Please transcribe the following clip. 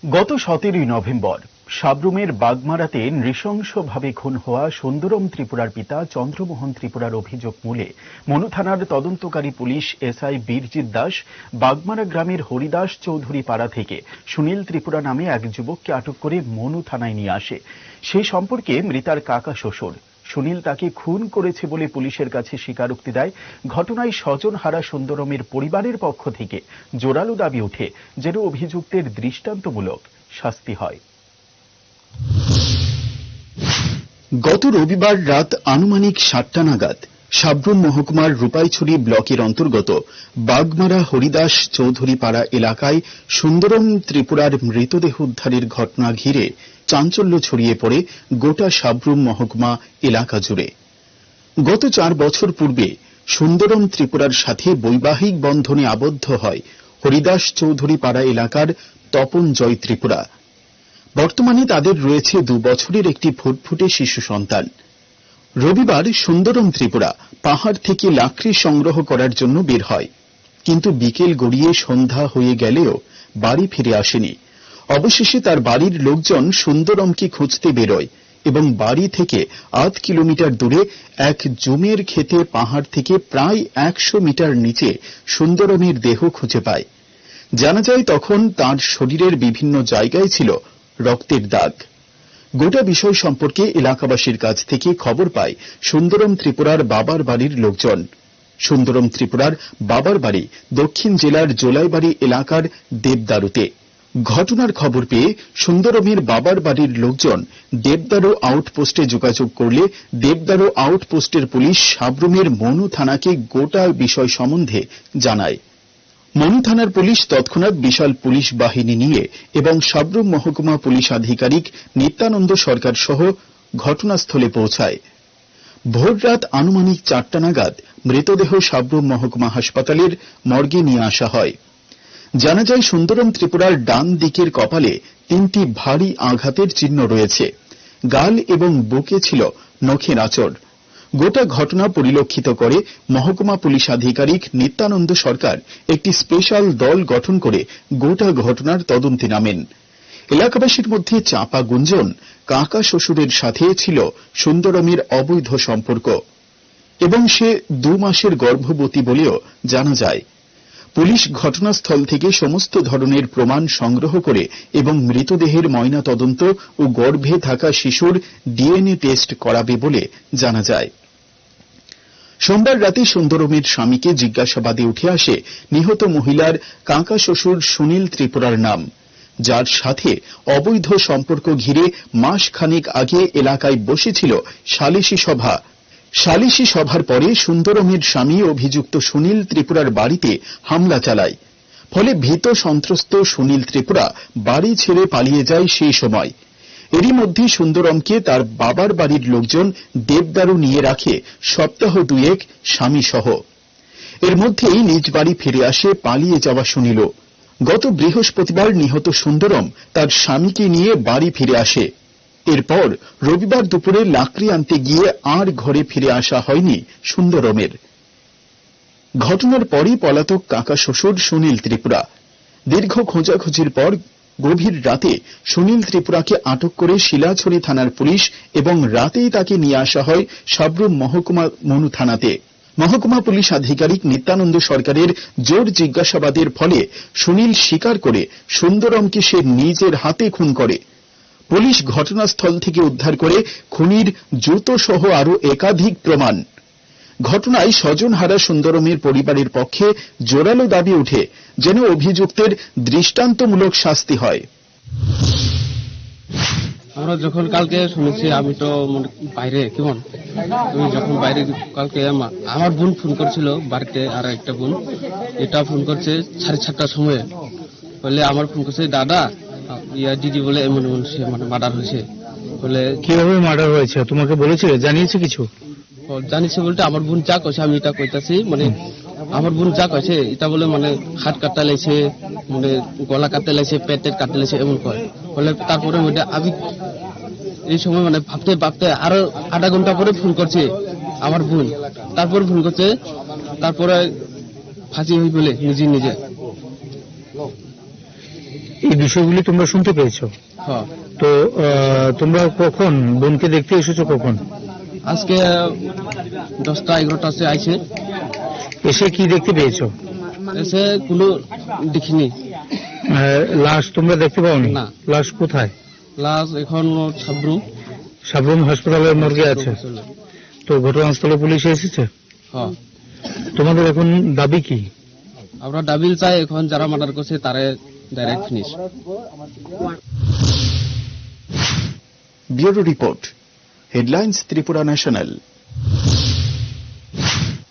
গত 17 নভেম্বর সাব্রুমের বাগমারাতে নৃশংসভাবে খুন হওয়া সুন্দরম ত্রিপুরার পিতা চন্দ্রমোহন ত্রিপুরার অভিযোগ মূলে মনু থানার তদন্তকারী পুলিশ এসআই বীরজিৎ দাস বাগমারা গ্রামের হরিদাস চৌধুরী পাড়া থেকে সুনীল ত্রিপুরা নামে এক যুবককে আটক করে মনু থানায় নিয়ে আসে। সেই সম্পর্কে মৃতার কাকা শ্বশুর সুনীল তাকে খুন করেছে বলে পুলিশের কাছে স্বীকারোক্তি দেয়। ঘটনায় স্বজনহারা সুন্দরমের পরিবারের পক্ষ থেকে জোরালো দাবি ওঠে যেন অভিযুক্তের দৃষ্টান্তমূলক শাস্তি হয়। গত রবিবার রাত আনুমানিক 7টা নাগাদ সাব্রুম মহকুমার রূপাইছড়ি ব্লকের অন্তর্গত বাগমারা হরিদাস চৌধুরী পাড়া এলাকায় সুন্দরম ত্রিপুরার মৃতদেহ উদ্ধারের ঘটনা ঘিরে চাঞ্চল্য ছড়িয়ে পড়ে গোটা সাব্রুম মহকুমা এলাকা জুড়ে। গত 4 বছর পূর্বে সুন্দরম ত্রিপুরার সাথে বৈবাহিক বন্ধনে আবদ্ধ হয় হরিদাস চৌধুরী পাড়া এলাকার তপন জয় ত্রিপুরা। বর্তমানে তাদের রয়েছে 2 বছরের একটি ফুটফুটে শিশু সন্তান। রবিবার সুন্দরম ত্রিপুরা পাহাড় থেকে লাকড়ি সংগ্রহ করার জন্য বের হয়, কিন্তু বিকেল গড়িয়ে সন্ধ্যা হয়ে গেলেও বাড়ি ফিরে আসেনি। অবশেষে তার বাড়ির লোকজন সুন্দরমকে খুঁজতে বেরোয় এবং বাড়ি থেকে 8 কিলোমিটার দূরে এক জমির ক্ষেতে পাহাড় থেকে প্রায় 100 মিটার নিচে সুন্দরমের দেহ খুঁজে পায়। জানা যায় তখন তার শরীরের বিভিন্ন জায়গায় ছিল রক্তের দাগ। গোটা বিষয় সম্পর্কে এলাকাবাসীর কাছ থেকে খবর পায় সুন্দরম ত্রিপুরার বাবার বাড়ির লোকজন। সুন্দরম ত্রিপুরার বাবার বাড়ি দক্ষিণ জেলার জোলাইবাড়ি এলাকার দেবদারুতে। ঘটনার খবর পেয়ে সুন্দরমের বাবার বাড়ির লোকজন দেবদারু আউটপোস্টে যোগাযোগ করলে দেবদারু আউটপোস্টের পুলিশ সাব্রুমের মনু থানাকে গোটা বিষয় সম্বন্ধে জানায়। মনু থানার পুলিশ তৎক্ষণাৎ বিশাল পুলিশ বাহিনী নিয়ে এবং সাব্রুম মহকুমা পুলিশ আধিকারিক নিত্যানন্দ সরকার সহ ঘটনাস্থলে পৌঁছায়। ভোর রাত আনুমানিক 4টা নাগাদ মৃতদেহ সাব্রুম মহকুমা হাসপাতালের মর্গে নিয়ে আসা হয়। জানা যায় সুন্দরম ত্রিপুরার ডান দিকের কপালে 3টি ভারী আঘাতের চিহ্ন রয়েছে। গাল এবং বুকে ছিল নখের আঁচড়। গোটা ঘটনা পরিলক্ষিত করে মহকুমা পুলিশ আধিকারিক নিত্যানন্দ সরকার একটি স্পেশাল দল গঠন করে গোটা ঘটনার তদন্তে নামেন। এলাকাবাসীর মধ্যে চাপা গুঞ্জন কাকা শ্বশুরের সাথে ছিল সুন্দরমের অবৈধ সম্পর্ক এবং সে 2 মাসের গর্ভবতী বলেও জানা যায়। পুলিশ ঘটনাস্থল থেকে সমস্ত ধরনের প্রমাণ সংগ্রহ করে এবং মৃতদেহের ময়না তদন্ত ও গর্ভে থাকা শিশুর ডিএনএ টেস্ট করাবে বলে জানা যায়। সোমবার রাতে সুন্দরমের স্বামীকে জিজ্ঞাসাবাদে উঠে আসে নিহত মহিলার কাকা শ্বশুর সুনীল ত্রিপুরার নাম, যার সাথে অবৈধ সম্পর্ক ঘিরে মাস খানেক আগে এলাকায় বসেছিল সালিশি সভা। সালিশি সভার পরে সুন্দরমের স্বামী অভিযুক্ত সুনীল ত্রিপুরার বাড়িতে হামলা চালায়। ফলে ভীত সন্ত্রস্ত সুনীল ত্রিপুরা বাড়ি ছেড়ে পালিয়ে যায় সেই সময়। এরই মধ্যে সুন্দরমকে তার বাবার বাড়ির লোকজন দেবদারু নিয়ে রাখে সপ্তাহ 2 স্বামী সহ। এর মধ্যেই নিজ বাড়ি ফিরে আসে পালিয়ে যাওয়া সুনীল। গত বৃহস্পতিবার নিহত সুন্দরম তার স্বামীকে নিয়ে বাড়ি ফিরে আসে। এরপর রবিবার দুপুরে লাকড়ি আনতে গিয়ে আর ঘরে ফিরে আসা হয়নি সুন্দরমের। ঘটনার পরই পলাতক কাকা শ্বশুর সুনীল ত্রিপুরা। দীর্ঘ খোঁজাখুঁজির পর গভীর রাতে সুনীল ত্রিপুরাকে আটক করে শিলাছড়ি থানার পুলিশ এবং রাতেই তাকে নিয়ে আসা হয় সাব্রুম মহকুমা মনু থানাতে। মহকুমা পুলিশ আধিকারিক নিত্যানন্দ সরকারের জোর জিজ্ঞাসাবাদের ফলে সুনীল স্বীকার করে সুন্দরমকে সে নিজের হাতে খুন করে। পুলিশ ঘটনাস্থল থেকে উদ্ধার করে খুনির জুতো সহ আরো একাধিক প্রমাণ। ঘটনায় স্বজনহারা সুন্দরমের পরিবারের পক্ষে জোরালো দাবি ওঠে যেন অভিযুক্তের দৃষ্টান্তমূলক শাস্তি হয়। আমরা যখন কালকে শুনেছি, আমি তো বাইরে কেমন আমি যখন বাইরে কালকে আমার বোন ফোন করছিল বাড়িতে, আর একটা বোন এটা ফোন করছে 7:30টার সময়। বলে আমার ফোন করছে, দাদা দিদি বলে এমন সে মার্ডার হয়েছে। বলে কিভাবে মার্ডার হয়েছে তোমাকে বলেছে, জানিয়েছে কিছু? জানিয়েছে বলতে আমার বোন যা কইছে আমি এটা কইতাছি, আমার বোন যা কইছে এটা বলে হাত কাটা লেছে, গলা কাটতে লেছে, পেটের কাটতে লেছে এমন কয়। বলে তারপরে ওইটা আমি এই সময় ভাবতে ভাবতে আরো আধা ঘন্টা পরে ফোন করছে আমার বোন। তারপর ফোন করছে, তারপরে ফাঁসি হই বলে নিজে নিজে। এই বিষয়গুলি তোমরা শুনতে পেয়েছো? হ্যাঁ। তো তোমরা কখন বোনকে দেখতে এসেছো? কখন? আজকে 10টা-11টা আইছে। এসে কি দেখতে পেয়েছো? এসে কোনো দেখিনি। লাশ তোমরা দেখতে পাওনি? না। লাশ কোথায়? লাশ এখন সাবরুম হাসপাতালের মর্গে আছে। তো ঘটনাস্থলে পুলিশ এসেছে? হ্যাঁ। তোমাদের এখন দাবি কি? আমরা দাবি চাই এখন যারা মার্ডার করছে তারে direct finish. Bureau report, headlines Tripura national.